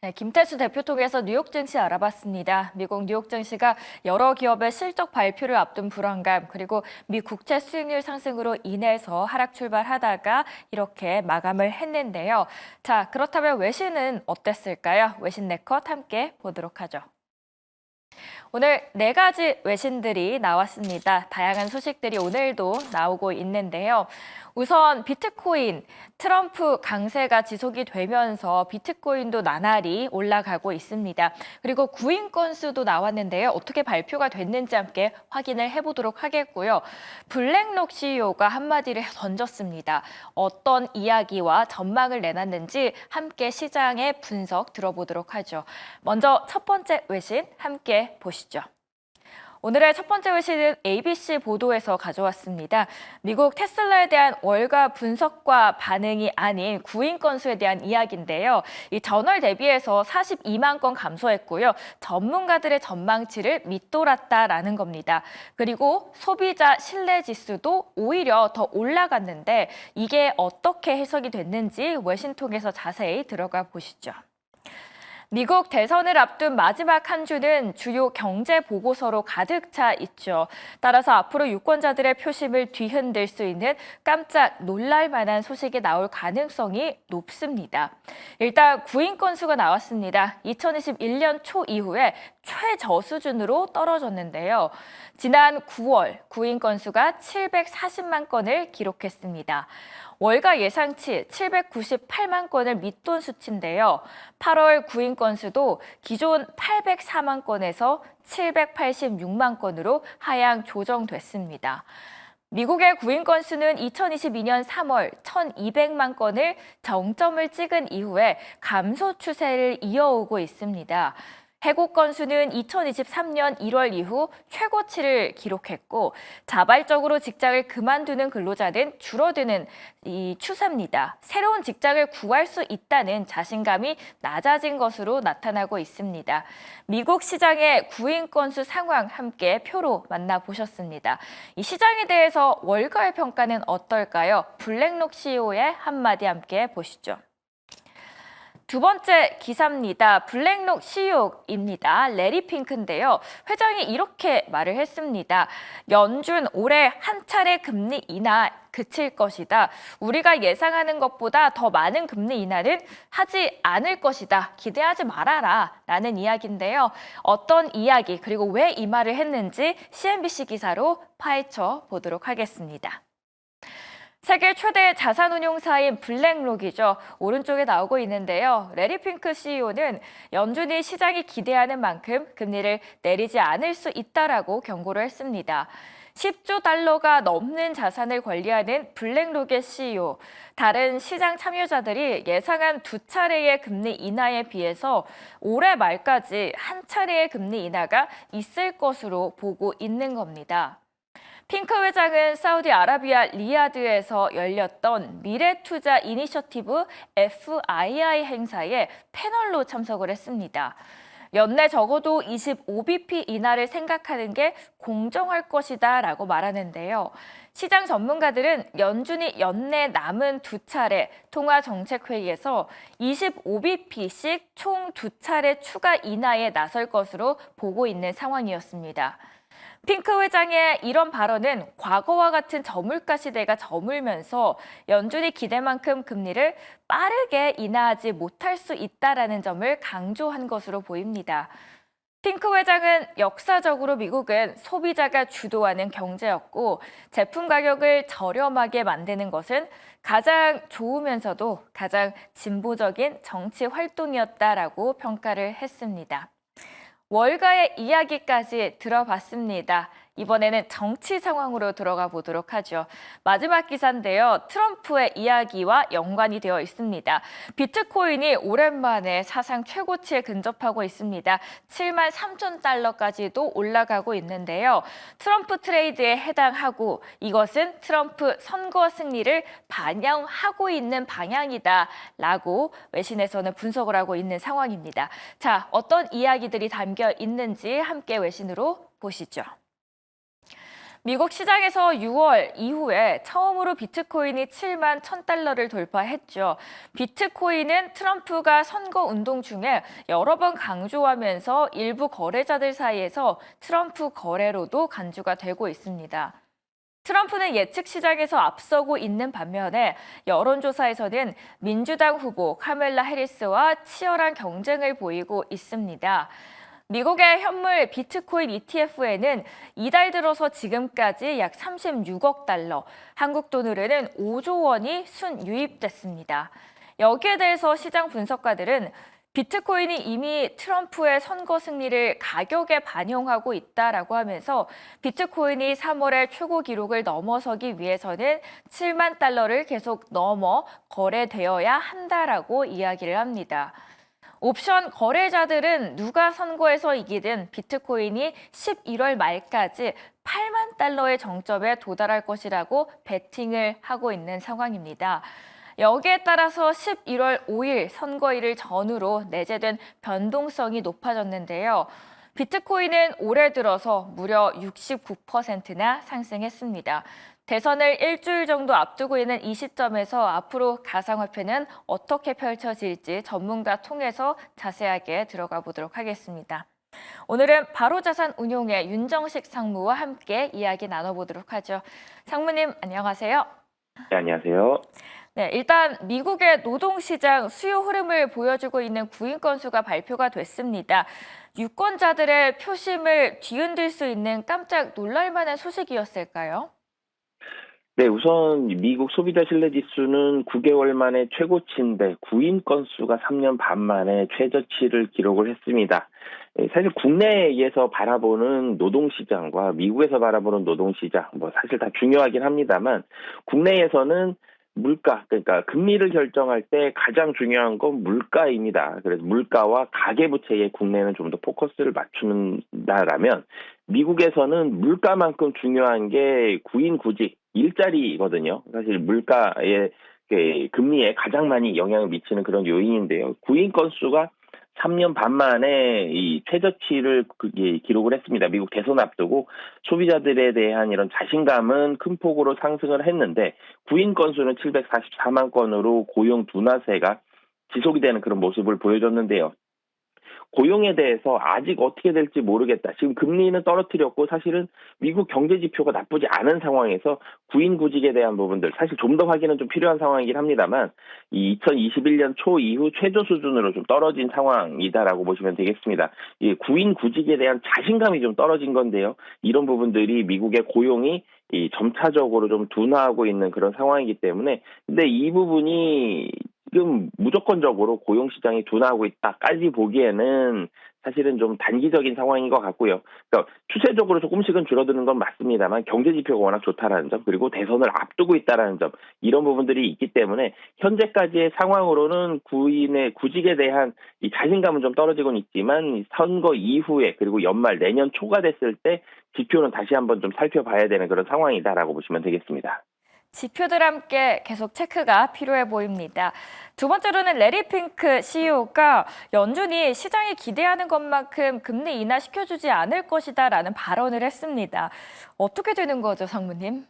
네, 김태수 대표 통해서 뉴욕 증시 알아봤습니다. 미국 뉴욕 증시가 여러 기업의 실적 발표를 앞둔 불안감, 그리고 미 국채 수익률 상승으로 인해서 하락 출발하다가 이렇게 마감을 했는데요. 자, 그렇다면 외신은 어땠을까요? 외신 네컷 함께 보도록 하죠. 오늘 네 가지 외신들이 나왔습니다. 다양한 소식들이 오늘도 나오고 있는데요. 우선 비트코인, 트럼프 강세가 지속이 되면서 비트코인도 나날이 올라가고 있습니다. 그리고 구인 건수도 나왔는데요. 어떻게 발표가 됐는지 함께 확인을 해보도록 하겠고요. 블랙록 CEO가 한마디를 던졌습니다. 어떤 이야기와 전망을 내놨는지 함께 시장의 분석 들어보도록 하죠. 먼저 첫 번째 외신 함께 보시죠. 오늘의 첫 번째 외신은 ABC 보도에서 가져왔습니다. 미국 테슬라에 대한 월가 분석과 반응이 아닌 구인 건수에 대한 이야기인데요. 이 전월 대비해서 42만 건 감소했고요. 전문가들의 전망치를 밑돌았다라는 겁니다. 그리고 소비자 신뢰 지수도 오히려 더 올라갔는데 이게 어떻게 해석이 됐는지 외신 통해서 자세히 들어가 보시죠. 미국 대선을 앞둔 마지막 한 주는 주요 경제 보고서로 가득 차 있죠. 따라서 앞으로 유권자들의 표심을 뒤흔들 수 있는 깜짝 놀랄 만한 소식이 나올 가능성이 높습니다. 일단 구인 건수가 나왔습니다. 2021년 초 이후에 최저 수준으로 떨어졌는데요. 지난 9월 구인 건수가 740만 건을 기록했습니다. 월가 예상치 798만 건을 밑돈 수치인데요. 8월 구인 건수도 기존 804만 건에서 786만 건으로 하향 조정됐습니다. 미국의 구인 건수는 2022년 3월 1,200만 건을 정점을 찍은 이후에 감소 추세를 이어오고 있습니다. 해고 건수는 2023년 1월 이후 최고치를 기록했고 자발적으로 직장을 그만두는 근로자는 줄어드는 이 추세입니다. 새로운 직장을 구할 수 있다는 자신감이 낮아진 것으로 나타나고 있습니다. 미국 시장의 구인 건수 상황 함께 표로 만나보셨습니다. 이 시장에 대해서 월가의 평가는 어떨까요? 블랙록 CEO의 한마디 함께 보시죠. 두 번째 기사입니다. 블랙록 CEO입니다. 레리 핑크인데요. 회장이 이렇게 말을 했습니다. 연준 올해 한 차례 금리 인하 그칠 것이다. 우리가 예상하는 것보다 더 많은 금리 인하는 하지 않을 것이다. 기대하지 말아라. 라는 이야기인데요. 어떤 이야기 그리고 왜 이 말을 했는지 CNBC 기사로 파헤쳐 보도록 하겠습니다. 세계 최대 자산운용사인 블랙록이죠. 오른쪽에 나오고 있는데요. 레리 핑크 CEO는 연준이 시장이 기대하는 만큼 금리를 내리지 않을 수 있다라고 경고를 했습니다. 10조 달러가 넘는 자산을 관리하는 블랙록의 CEO. 다른 시장 참여자들이 예상한 두 차례의 금리 인하에 비해서 올해 말까지 한 차례의 금리 인하가 있을 것으로 보고 있는 겁니다. 핑크 회장은 사우디아라비아 리야드에서 열렸던 미래투자 이니셔티브 FII 행사에 패널로 참석을 했습니다. 연내 적어도 25bp 인하를 생각하는 게 공정할 것이다 라고 말하는데요. 시장 전문가들은 연준이 연내 남은 두 차례 통화정책회의에서 25bp씩 총 두 차례 추가 인하에 나설 것으로 보고 있는 상황이었습니다. 핑크 회장의 이런 발언은 과거와 같은 저물가 시대가 저물면서 연준이 기대만큼 금리를 빠르게 인하하지 못할 수 있다는 점을 강조한 것으로 보입니다. 핑크 회장은 역사적으로 미국은 소비자가 주도하는 경제였고 제품 가격을 저렴하게 만드는 것은 가장 좋으면서도 가장 진보적인 정치 활동이었다라고 평가를 했습니다. 월가의 이야기까지 들어봤습니다. 이번에는 정치 상황으로 들어가 보도록 하죠. 마지막 기사인데요. 트럼프의 이야기와 연관이 되어 있습니다. 비트코인이 오랜만에 사상 최고치에 근접하고 있습니다. 7만 3천 달러까지도 올라가고 있는데요. 트럼프 트레이드에 해당하고 이것은 트럼프 선거 승리를 반영하고 있는 방향이다라고 외신에서는 분석을 하고 있는 상황입니다. 자, 어떤 이야기들이 담겨 있는지 함께 외신으로 보시죠. 미국 시장에서 6월 이후에 처음으로 비트코인이 7만 1,000달러를 돌파했죠. 비트코인은 트럼프가 선거 운동 중에 여러 번 강조하면서 일부 거래자들 사이에서 트럼프 거래로도 간주가 되고 있습니다. 트럼프는 예측 시장에서 앞서고 있는 반면에 여론조사에서는 민주당 후보 카멜라 해리스와 치열한 경쟁을 보이고 있습니다. 미국의 현물 비트코인 ETF에는 이달 들어서 지금까지 약 36억 달러, 한국 돈으로는 5조 원이 순유입됐습니다. 여기에 대해서 시장 분석가들은 비트코인이 이미 트럼프의 선거 승리를 가격에 반영하고 있다라고 하면서 비트코인이 3월의 최고 기록을 넘어서기 위해서는 7만 달러를 계속 넘어 거래되어야 한다라고 이야기를 합니다. 옵션 거래자들은 누가 선거에서 이기든 비트코인이 11월 말까지 8만 달러의 정점에 도달할 것이라고 베팅을 하고 있는 상황입니다. 여기에 따라서 11월 5일 선거일을 전후로 내재된 변동성이 높아졌는데요. 비트코인은 올해 들어서 무려 69%나 상승했습니다. 대선을 일주일 정도 앞두고 있는 이 시점에서 앞으로 가상화폐는 어떻게 펼쳐질지 전문가 통해서 자세하게 들어가 보도록 하겠습니다. 오늘은 바로자산 운용의 윤정식 상무와 함께 이야기 나눠보도록 하죠. 상무님, 안녕하세요. 네, 안녕하세요. 네, 일단 미국의 노동시장 수요 흐름을 보여주고 있는 구인 건수가 발표가 됐습니다. 유권자들의 표심을 뒤흔들 수 있는 깜짝 놀랄만한 소식이었을까요? 네, 우선 미국 소비자 신뢰 지수는 9개월 만에 최고치인데 구인 건수가 3년 반 만에 최저치를 기록을 했습니다. 사실 국내에서 바라보는 노동시장과 미국에서 바라보는 노동시장, 사실 다 중요하긴 합니다만 국내에서는 물가, 그러니까 금리를 결정할 때 가장 중요한 건 물가입니다. 그래서 물가와 가계부채에 국내는 좀 더 포커스를 맞춘다라면 미국에서는 물가만큼 중요한 게 구인 구직, 일자리거든요. 사실 물가의 금리에 가장 많이 영향을 미치는 그런 요인인데요. 구인 건수가 3년 반 만에 이 최저치를 기록을 했습니다. 미국 대선 앞두고 소비자들에 대한 이런 자신감은 큰 폭으로 상승을 했는데 구인 건수는 744만 건으로 고용 둔화세가 지속이 되는 그런 모습을 보여줬는데요. 고용에 대해서 아직 어떻게 될지 모르겠다. 지금 금리는 떨어뜨렸고 사실은 미국 경제 지표가 나쁘지 않은 상황에서 구인구직에 대한 부분들 사실 좀 더 확인은 좀 필요한 상황이긴 합니다만 이 2021년 초 이후 최저 수준으로 좀 떨어진 상황이다라고 보시면 되겠습니다. 이 구인구직에 대한 자신감이 좀 떨어진 건데요. 이런 부분들이 미국의 고용이 점차적으로 좀 둔화하고 있는 그런 상황이기 때문에 근데 이 부분이 지금 무조건적으로 고용시장이 둔화하고 있다까지 보기에는 사실은 좀 단기적인 상황인 것 같고요. 그러니까 추세적으로 조금씩은 줄어드는 건 맞습니다만 경제 지표가 워낙 좋다라는 점 그리고 대선을 앞두고 있다라는 점 이런 부분들이 있기 때문에 현재까지의 상황으로는 구직에 대한 이 자신감은 좀 떨어지고는 있지만 선거 이후에 그리고 연말 내년 초가 됐을 때 지표는 다시 한번 좀 살펴봐야 되는 그런 상황이다라고 보시면 되겠습니다. 지표들 함께 계속 체크가 필요해 보입니다. 두 번째로는 레리 핑크 CEO가 연준이 시장이 기대하는 것만큼 금리 인하 시켜주지 않을 것이다라는 발언을 했습니다. 어떻게 되는 거죠, 상무님?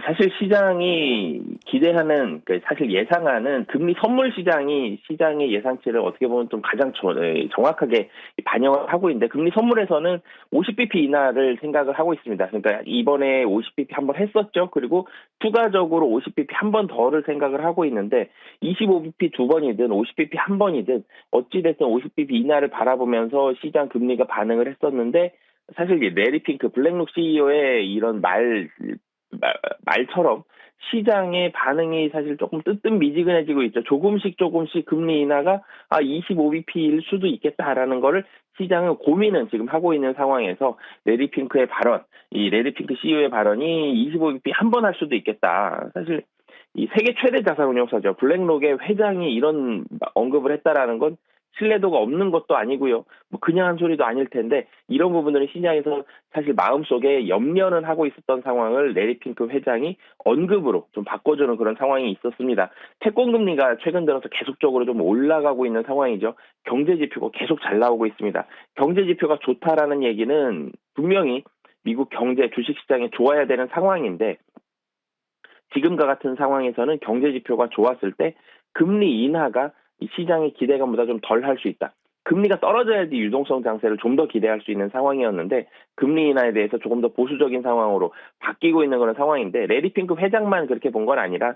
사실 시장이 기대하는, 사실 예상하는 금리 선물 시장이 시장의 예상치를 어떻게 보면 좀 가장 정확하게 반영을 하고 있는데 금리 선물에서는 50bp 인하를 생각을 하고 있습니다. 그러니까 이번에 50bp 한 번 했었죠. 그리고 추가적으로 50bp 한 번 더를 생각을 하고 있는데 25bp 두 번이든 50bp 한 번이든 어찌됐든 50bp 인하를 바라보면서 시장 금리가 반응을 했었는데 사실 레리 핑크 블랙록 CEO의 이런 말처럼 시장의 반응이 사실 조금 뜨뜻미지근해지고 있죠. 조금씩 금리 인하가 25bp일 수도 있겠다라는 거를 시장은 고민은 지금 하고 있는 상황에서 레리 핑크의 발언, 이 레리 핑크 CEO의 발언이 25bp 한 번 할 수도 있겠다. 사실 이 세계 최대 자산운용사죠. 블랙록의 회장이 이런 언급을 했다라는 건 신뢰도가 없는 것도 아니고요. 그냥 한 소리도 아닐 텐데 이런 부분들은 시장에서 사실 마음속에 염려는 하고 있었던 상황을 레리 핑크 회장이 언급으로 좀 바꿔주는 그런 상황이 있었습니다. 채권금리가 최근 들어서 계속적으로 좀 올라가고 있는 상황이죠. 경제 지표가 계속 잘 나오고 있습니다. 경제 지표가 좋다라는 얘기는 분명히 미국 경제 주식시장이 좋아야 되는 상황인데 지금과 같은 상황에서는 경제 지표가 좋았을 때 금리 인하가 이 시장의 기대감보다 좀 덜 할 수 있다. 금리가 떨어져야지 유동성 장세를 좀 더 기대할 수 있는 상황이었는데 금리 인하에 대해서 조금 더 보수적인 상황으로 바뀌고 있는 그런 상황인데 레리 핑크 회장만 그렇게 본 건 아니라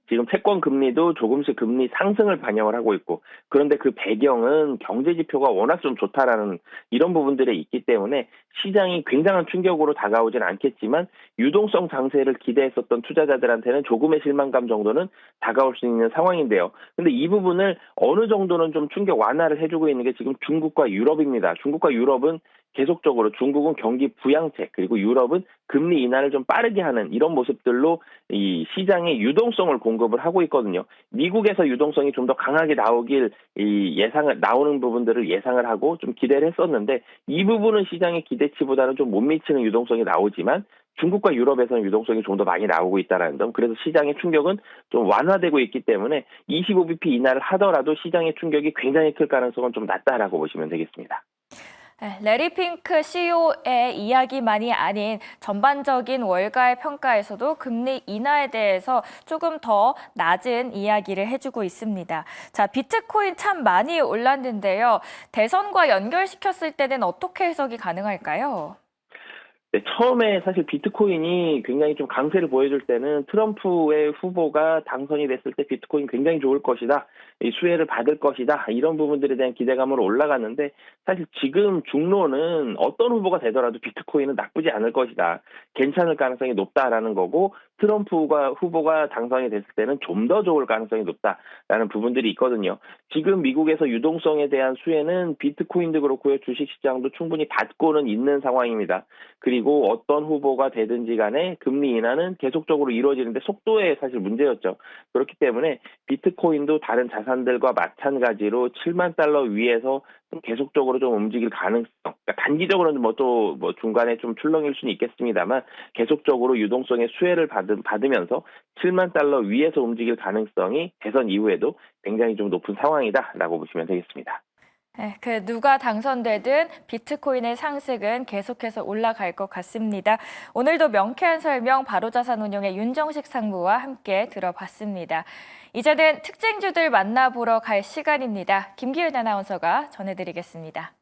지금 채권 금리도 조금씩 금리 상승을 반영을 하고 있고 그런데 그 배경은 경제 지표가 워낙 좀 좋다라는 이런 부분들이 있기 때문에 시장이 굉장한 충격으로 다가오진 않겠지만 유동성 장세를 기대했었던 투자자들한테는 조금의 실망감 정도는 다가올 수 있는 상황인데요. 근데 이 부분을 어느 정도는 좀 충격 완화를 해주고 있는 게 지금 중국과 유럽입니다. 중국과 유럽은 계속적으로 중국은 경기 부양책 그리고 유럽은 금리 인하를 좀 빠르게 하는 이런 모습들로 이 시장에 유동성을 공급을 하고 있거든요. 미국에서 유동성이 좀 더 강하게 나오길 이 예상을 나오는 부분들을 예상을 하고 좀 기대를 했었는데 이 부분은 시장의 기대치보다는 좀 못 미치는 유동성이 나오지만 중국과 유럽에서는 유동성이 좀 더 많이 나오고 있다는 점. 그래서 시장의 충격은 좀 완화되고 있기 때문에 25bp 인하를 하더라도 시장의 충격이 굉장히 클 가능성은 좀 낮다라고 보시면 되겠습니다. 네, 레리 핑크 CEO의 이야기만이 아닌 전반적인 월가의 평가에서도 금리 인하에 대해서 조금 더 낮은 이야기를 해주고 있습니다. 자, 비트코인 참 많이 올랐는데요. 대선과 연결시켰을 때는 어떻게 해석이 가능할까요? 네, 처음에 사실 비트코인이 굉장히 좀 강세를 보여줄 때는 트럼프의 후보가 당선이 됐을 때 비트코인 굉장히 좋을 것이다. 이 수혜를 받을 것이다. 이런 부분들에 대한 기대감으로 올라갔는데 사실 지금 중론은 어떤 후보가 되더라도 비트코인은 나쁘지 않을 것이다. 괜찮을 가능성이 높다라는 거고 트럼프가 후보가 당선이 됐을 때는 좀 더 좋을 가능성이 높다라는 부분들이 있거든요. 지금 미국에서 유동성에 대한 수혜는 비트코인도 그렇고요. 주식시장도 충분히 받고는 있는 상황입니다. 그리고 어떤 후보가 되든지 간에 금리 인하는 계속적으로 이루어지는데 속도에 사실 문제였죠. 그렇기 때문에 비트코인도 다른 자산들과 마찬가지로 7만 달러 위에서 좀 계속적으로 좀 움직일 가능성, 그러니까 단기적으로는 뭐 중간에 좀 출렁일 수는 있겠습니다만 계속적으로 유동성의 수혜를 받으면서 7만 달러 위에서 움직일 가능성이 대선 이후에도 굉장히 좀 높은 상황이다라고 보시면 되겠습니다. 네, 누가 당선되든 비트코인의 상승은 계속해서 올라갈 것 같습니다. 오늘도 명쾌한 설명 바로자산운용의 윤정식 상무와 함께 들어봤습니다. 이제는 특징주들 만나보러 갈 시간입니다. 김기은 아나운서가 전해드리겠습니다.